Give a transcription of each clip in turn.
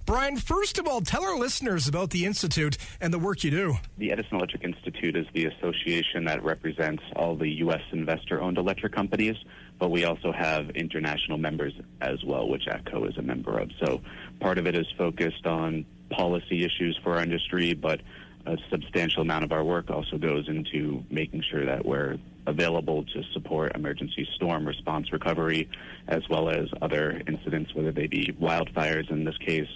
Brian, first of all, tell our listeners about the Institute and the work you do. The Edison Electric Institute is the association that represents all the U.S. investor-owned electric companies, but we also have international members as well, which ATCO is a member of. So part of it is focused on policy issues for our industry, but a substantial amount of our work also goes into making sure that we're available to support emergency storm response recovery, as well as other incidents, whether they be wildfires in this case,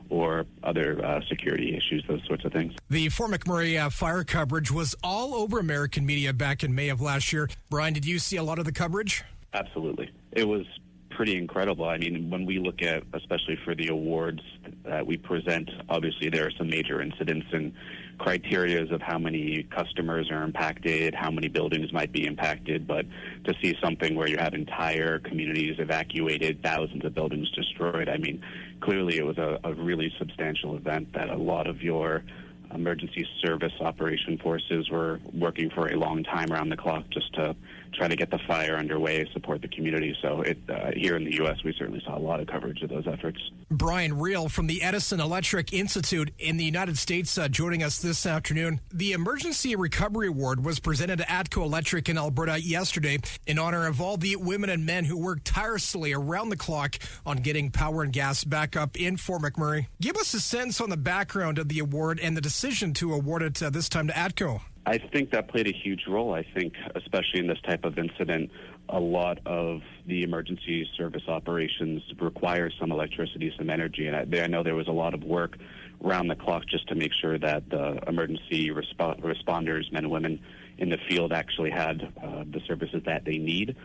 or other security issues, those sorts of things. The Fort McMurray fire coverage was all over American media back in May of last year. Brian, did you see a lot of the coverage? Absolutely. It was pretty incredible. I mean, when we look at, especially for the awards that we present, obviously there are some major incidents and criterias of how many customers are impacted, how many buildings might be impacted, but to see something where you have entire communities evacuated, thousands of buildings destroyed, I mean, clearly it was a really substantial event that a lot of your emergency service operation forces were working for a long time around the clock just to try to get the fire underway, support the community. So here in the U.S., we certainly saw a lot of coverage of those efforts. Brian Reil from the Edison Electric Institute in the United States joining us this afternoon. The Emergency Recovery Award was presented to ATCO Electric in Alberta yesterday in honor of all the women and men who worked tirelessly around the clock on getting power and gas back up in Fort McMurray. Give us a sense on the background of the award and the decision to award it this time to ATCO. I think that played a huge role. I think, especially in this type of incident, a lot of the emergency service operations require some electricity, some energy. And I know there was a lot of work around the clock just to make sure that the emergency responders, men and women in the field, actually had the services that they need.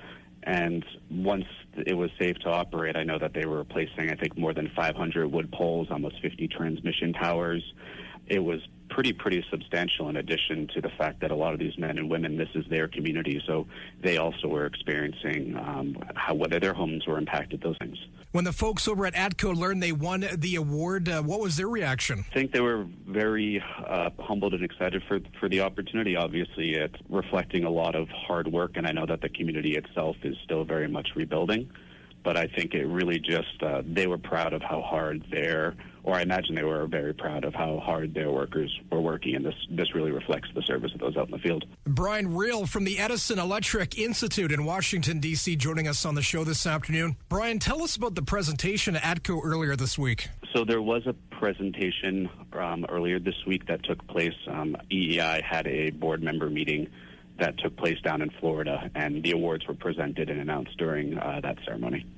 And once it was safe to operate, I know that they were replacing, I think, more than 500 wood poles, almost 50 transmission towers. It was pretty substantial, in addition to the fact that a lot of these men and women, this is their community, so they also were experiencing whether their homes were impacted, those things. When the folks over at ATCO learned they won the award, what was their reaction? I think they were very humbled and excited for the opportunity. Obviously, it's reflecting a lot of hard work, and I know that the community itself is still very much rebuilding. But I think it really just, they were proud of how hard I imagine they were very proud of how hard their workers were working, and this really reflects the service of those out in the field. Brian Reil from the Edison Electric Institute in Washington, D.C., joining us on the show this afternoon. Brian, tell us about the presentation at ATCO earlier this week. So there was a presentation earlier this week that took place. EEI had a board member meeting that took place down in Florida, and the awards were presented and announced during that ceremony.